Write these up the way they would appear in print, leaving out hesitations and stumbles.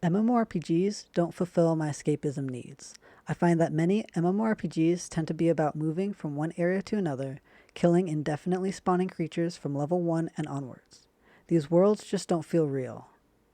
MMORPGs don't fulfill my escapism needs. I find that many MMORPGs tend to be about moving from one area to another, killing indefinitely spawning creatures from level 1 and onwards. These worlds just don't feel real.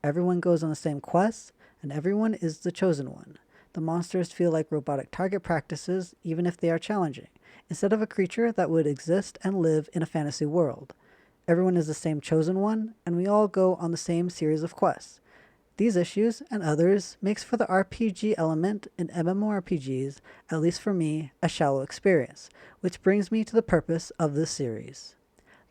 Everyone goes on the same quests, and everyone is the chosen one. The monsters feel like robotic target practices, even if they are challenging, instead of a creature that would exist and live in a fantasy world. Everyone is the same chosen one, and we all go on the same series of quests. These issues, and others, makes for the RPG element in MMORPGs, at least for me, a shallow experience, which brings me to the purpose of this series.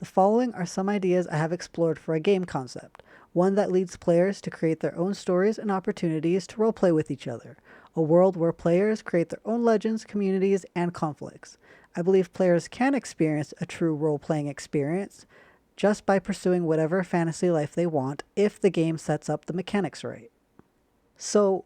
The following are some ideas I have explored for a game concept, one that leads players to create their own stories and opportunities to roleplay with each other, a world where players create their own legends, communities, and conflicts. I believe players can experience a true role-playing experience just by pursuing whatever fantasy life they want if the game sets up the mechanics right. So,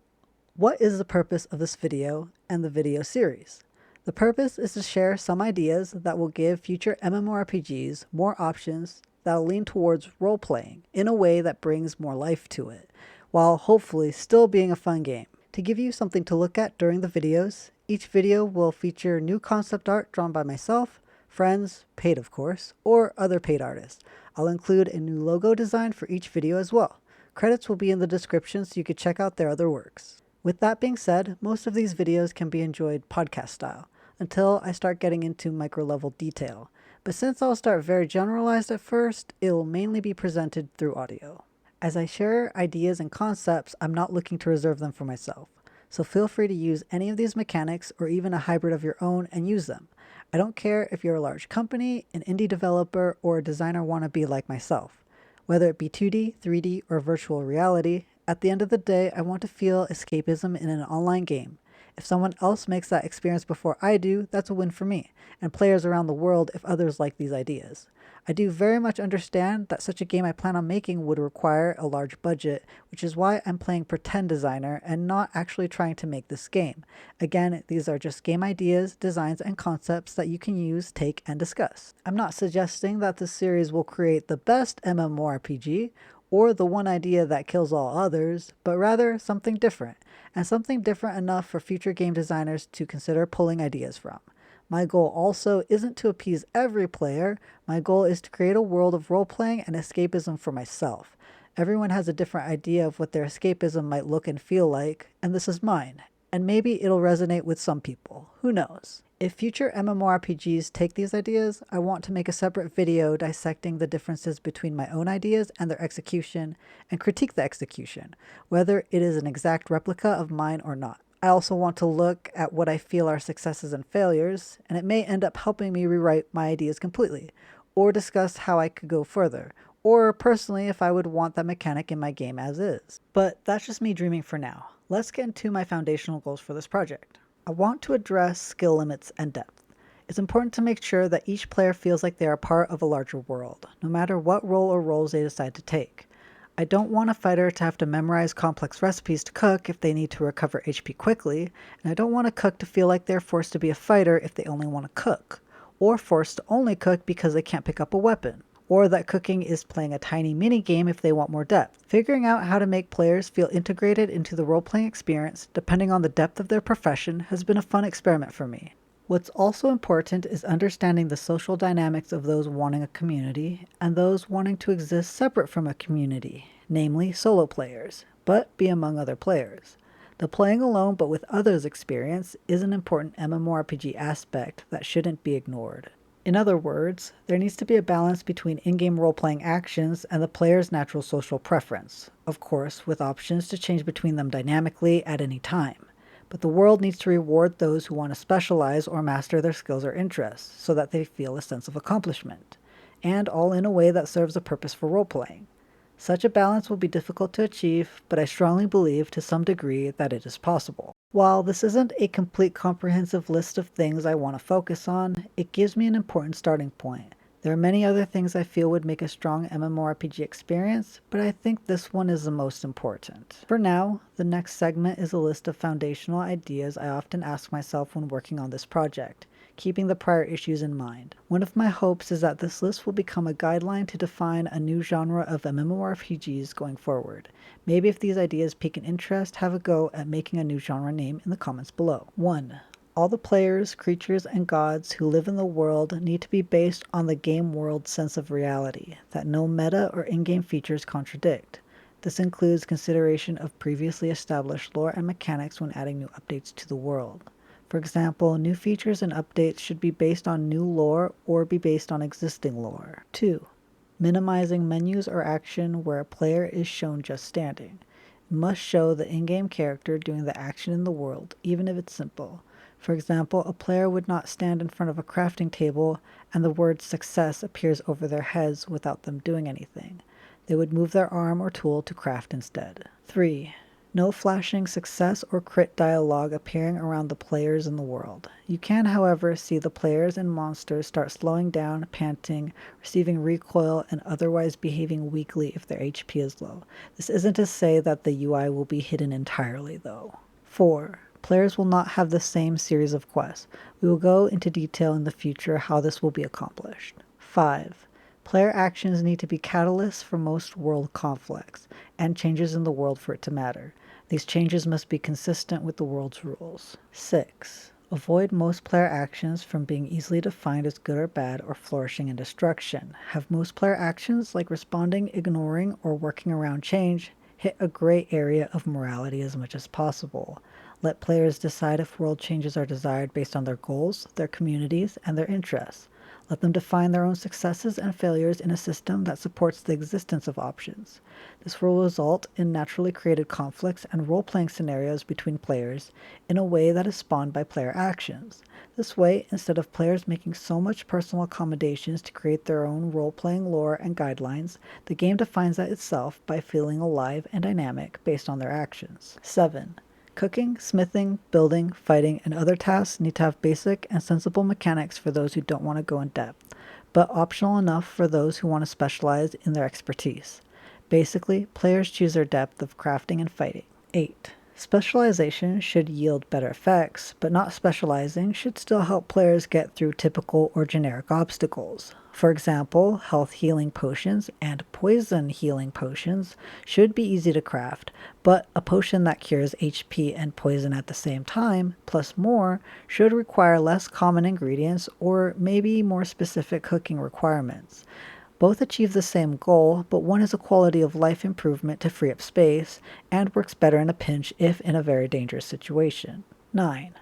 what is the purpose of this video and the video series? The purpose is to share some ideas that will give future MMORPGs more options that will lean towards role-playing in a way that brings more life to it, while hopefully still being a fun game. To give you something to look at during the videos, each video will feature new concept art drawn by myself, friends, paid of course, or other paid artists. I'll include a new logo design for each video as well. Credits will be in the description so you could check out their other works. With that being said, most of these videos can be enjoyed podcast style, until I start getting into micro level detail. But since I'll start very generalized at first, it will mainly be presented through audio. As I share ideas and concepts, I'm not looking to reserve them for myself. So feel free to use any of these mechanics or even a hybrid of your own and use them. I don't care if you're a large company, an indie developer, or a designer wannabe like myself. Whether it be 2D, 3D, or virtual reality, at the end of the day, I want to feel escapism in an online game. If someone else makes that experience before I do, that's a win for me, and players around the world if others like these ideas. I do very much understand that such a game I plan on making would require a large budget, which is why I'm playing pretend designer and not actually trying to make this game. Again, these are just game ideas, designs, and concepts that you can use, take, and discuss. I'm not suggesting that this series will create the best MMORPG, or the one idea that kills all others, but rather something different, and something different enough for future game designers to consider pulling ideas from. My goal also isn't to appease every player. My goal is to create a world of role-playing and escapism for myself. Everyone has a different idea of what their escapism might look and feel like, and this is mine. And maybe it'll resonate with some people. Who knows? If future MMORPGs take these ideas, I want to make a separate video dissecting the differences between my own ideas and their execution, and critique the execution, whether it is an exact replica of mine or not. I also want to look at what I feel are successes and failures, and it may end up helping me rewrite my ideas completely, or discuss how I could go further, or personally if I would want that mechanic in my game as is. But that's just me dreaming for now. Let's get into my foundational goals for this project. I want to address skill limits and depth. It's important to make sure that each player feels like they are part of a larger world, no matter what role or roles they decide to take. I don't want a fighter to have to memorize complex recipes to cook if they need to recover HP quickly, and I don't want a cook to feel like they're forced to be a fighter if they only want to cook, or forced to only cook because they can't pick up a weapon, or that cooking is playing a tiny mini-game if they want more depth. Figuring out how to make players feel integrated into the role-playing experience, depending on the depth of their profession, has been a fun experiment for me. What's also important is understanding the social dynamics of those wanting a community and those wanting to exist separate from a community, namely solo players, but be among other players. The playing alone but with others experience is an important MMORPG aspect that shouldn't be ignored. In other words, there needs to be a balance between in-game role-playing actions and the player's natural social preference, of course with options to change between them dynamically at any time. But the world needs to reward those who want to specialize or master their skills or interests, so that they feel a sense of accomplishment, and all in a way that serves a purpose for role-playing. Such a balance will be difficult to achieve, but I strongly believe to some degree that it is possible. While this isn't a complete comprehensive list of things I want to focus on, it gives me an important starting point. There are many other things I feel would make a strong MMORPG experience, but I think this one is the most important. For now, the next segment is a list of foundational ideas I often ask myself when working on this project. keeping the prior issues in mind. One of my hopes is that this list will become a guideline to define a new genre of MMORPGs going forward. Maybe if these ideas pique an interest, have a go at making a new genre name in the comments below. 1. All the players, creatures, and gods who live in the world need to be based on the game world's sense of reality, that no meta or in-game features contradict. This includes consideration of previously established lore and mechanics when adding new updates to the world. For example, new features and updates should be based on new lore or be based on existing lore. 2. Minimizing menus or action where a player is shown just standing. It must show the in-game character doing the action in the world, even if it's simple. For example, a player would not stand in front of a crafting table and the word success appears over their heads without them doing anything. They would move their arm or tool to craft instead. 3. No flashing success or crit dialogue appearing around the players in the world. You can, however, see the players and monsters start slowing down, panting, receiving recoil, and otherwise behaving weakly if their HP is low. This isn't to say that the UI will be hidden entirely, though. 4. Players will not have the same series of quests. We will go into detail in the future how this will be accomplished. 5. Player actions need to be catalysts for most world conflicts, and changes in the world for it to matter. These changes must be consistent with the world's rules. 6. Avoid most player actions from being easily defined as good or bad or flourishing in destruction. Have most player actions, like responding, ignoring, or working around change, hit a gray area of morality as much as possible. Let players decide if world changes are desired based on their goals, their communities, and their interests. Let them define their own successes and failures in a system that supports the existence of options. This will result in naturally created conflicts and role-playing scenarios between players in a way that is spawned by player actions. This way, instead of players making so much personal accommodations to create their own role-playing lore and guidelines, the game defines that itself by feeling alive and dynamic based on their actions. 7. Cooking, smithing, building, fighting, and other tasks need to have basic and sensible mechanics for those who don't want to go in depth, but optional enough for those who want to specialize in their expertise. Basically, players choose their depth of crafting and fighting. 8. Specialization should yield better effects, but not specializing should still help players get through typical or generic obstacles. For example, health healing potions and poison healing potions should be easy to craft, but a potion that cures HP and poison at the same time, plus more, should require less common ingredients or maybe more specific cooking requirements. Both achieve the same goal, but one is a quality of life improvement to free up space, and works better in a pinch if in a very dangerous situation. 9.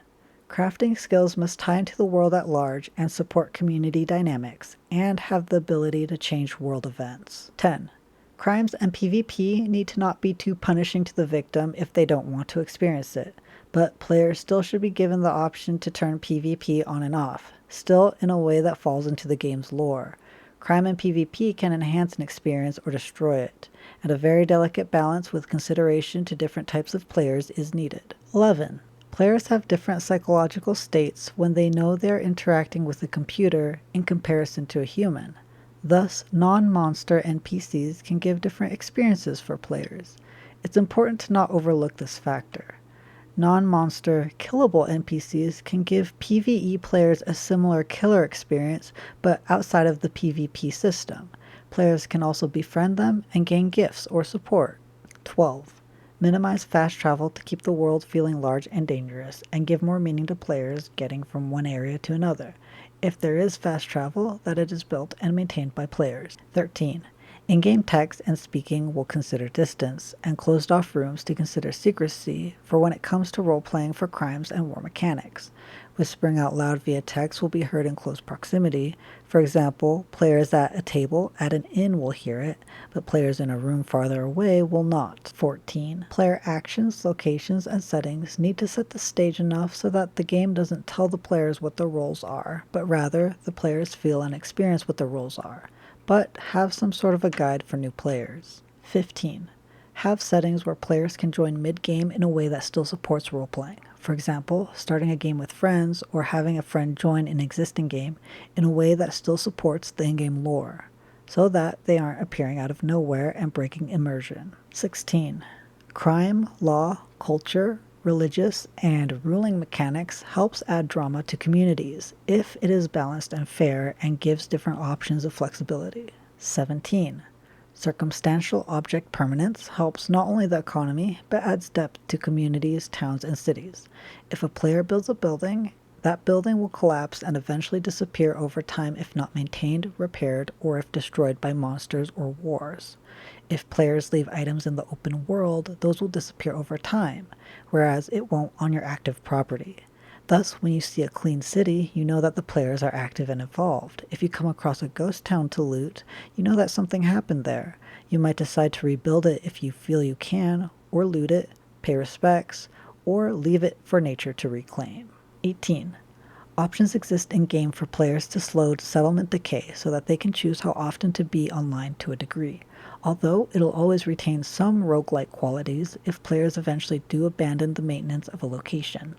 Crafting skills must tie into the world at large and support community dynamics, and have the ability to change world events. 10. Crimes and PvP need to not be too punishing to the victim if they don't want to experience it, but players still should be given the option to turn PvP on and off, still in a way that falls into the game's lore. Crime and PvP can enhance an experience or destroy it, and a very delicate balance with consideration to different types of players is needed. 11. Players have different psychological states when they know they are interacting with a computer in comparison to a human. Thus, non-monster NPCs can give different experiences for players. It's important to not overlook this factor. Non-monster, killable NPCs can give PvE players a similar killer experience, but outside of the PvP system. Players can also befriend them and gain gifts or support. 12. Minimize fast travel to keep the world feeling large and dangerous, and give more meaning to players getting from one area to another. If there is fast travel, that it is built and maintained by players. 13. In-game text and speaking will consider distance, and closed-off rooms to consider secrecy for when it comes to role-playing for crimes and war mechanics. Whispering out loud via text will be heard in close proximity. For example, players at a table at an inn will hear it, but players in a room farther away will not. 14. Player actions, locations, and settings need to set the stage enough so that the game doesn't tell the players what their roles are, but rather the players feel and experience what their roles are, but have some sort of a guide for new players. 15. Have settings where players can join mid-game in a way that still supports role-playing. For example, starting a game with friends or having a friend join an existing game in a way that still supports the in-game lore, so that they aren't appearing out of nowhere and breaking immersion. 16. Crime, law, culture, Religious and ruling mechanics helps add drama to communities if it is balanced and fair and gives different options of flexibility. 17. Circumstantial object permanence helps not only the economy, but adds depth to communities, towns, and cities. If a player builds a building, that building will collapse and eventually disappear over time if not maintained, repaired, or if destroyed by monsters or wars. If players leave items in the open world, those will disappear over time, whereas it won't on your active property. Thus, when you see a clean city, you know that the players are active and involved. If you come across a ghost town to loot, you know that something happened there. You might decide to rebuild it if you feel you can, or loot it, pay respects, or leave it for nature to reclaim. 18. Options exist in-game for players to slow settlement decay so that they can choose how often to be online to a degree, although it'll always retain some roguelike qualities if players eventually do abandon the maintenance of a location.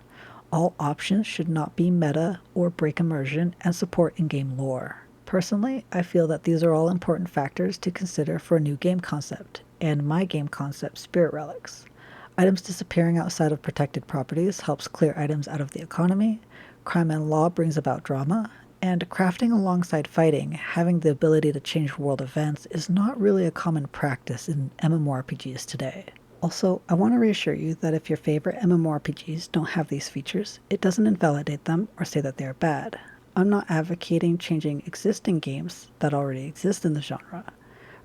All options should not be meta or break immersion and support in-game lore. Personally, I feel that these are all important factors to consider for a new game concept, and my game concept, Spirit Relics. Items disappearing outside of protected properties helps clear items out of the economy, crime and law brings about drama, and crafting alongside fighting, having the ability to change world events, is not really a common practice in MMORPGs today. Also, I want to reassure you that if your favorite MMORPGs don't have these features, it doesn't invalidate them or say that they are bad. I'm not advocating changing existing games that already exist in the genre.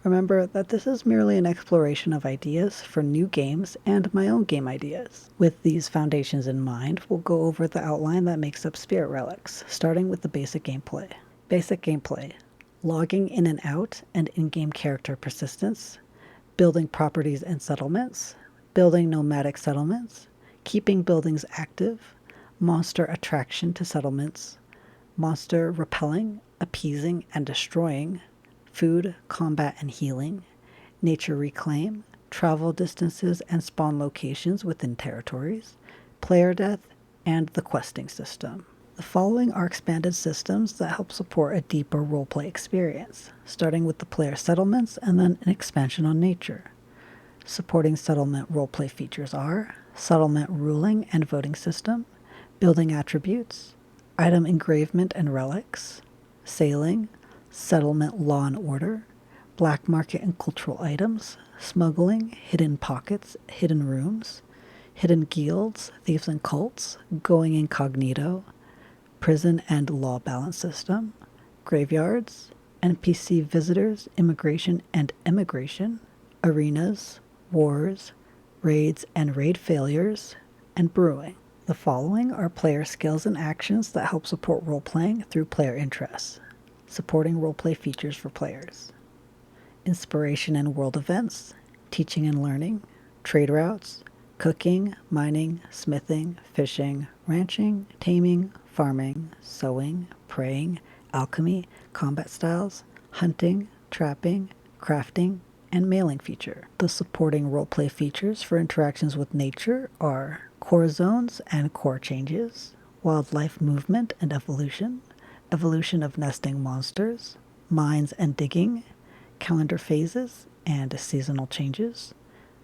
Remember that this is merely an exploration of ideas for new games and my own game ideas. With these foundations in mind, we'll go over the outline that makes up Spirit Relics, starting with the basic gameplay. Basic gameplay: logging in and out and in-game character persistence, building properties and settlements, building nomadic settlements, keeping buildings active, monster attraction to settlements, monster repelling, appeasing, and destroying, food, combat, and healing, nature reclaim, travel distances and spawn locations within territories, player death, and the questing system. The following are expanded systems that help support a deeper roleplay experience, starting with the player settlements and then an expansion on nature. Supporting settlement roleplay features are settlement ruling and voting system, building attributes, item engravement and relics, sailing, settlement law and order, black market and cultural items, smuggling, hidden pockets, hidden rooms, hidden guilds, thieves and cults, going incognito, prison and law balance system, graveyards, NPC visitors, immigration and emigration, arenas, wars, raids and raid failures, and brewing. The following are player skills and actions that help support role-playing through player interests. Supporting roleplay features for players: inspiration and world events, teaching and learning, trade routes, cooking, mining, smithing, fishing, ranching, taming, farming, sewing, praying, alchemy, combat styles, hunting, trapping, crafting, and mailing feature. The supporting roleplay features for interactions with nature are core zones and core changes, wildlife movement and evolution, evolution of nesting monsters, mines and digging, calendar phases and seasonal changes,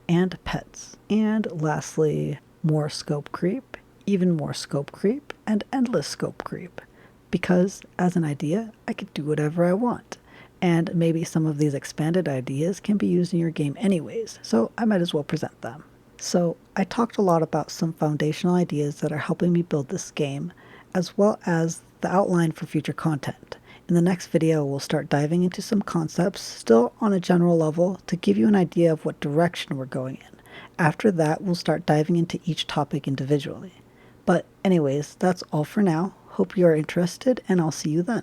and pets. And lastly, more scope creep, even more scope creep, and endless scope creep. Because, as an idea, I could do whatever I want. And maybe some of these expanded ideas can be used in your game anyways, so I might as well present them. So, I talked a lot about some foundational ideas that are helping me build this game, as well as the outline for future content. In the next video, we'll start diving into some concepts, still on a general level, to give you an idea of what direction we're going in. After that, we'll start diving into each topic individually. But anyways, that's all for now. Hope you are interested, and I'll see you then.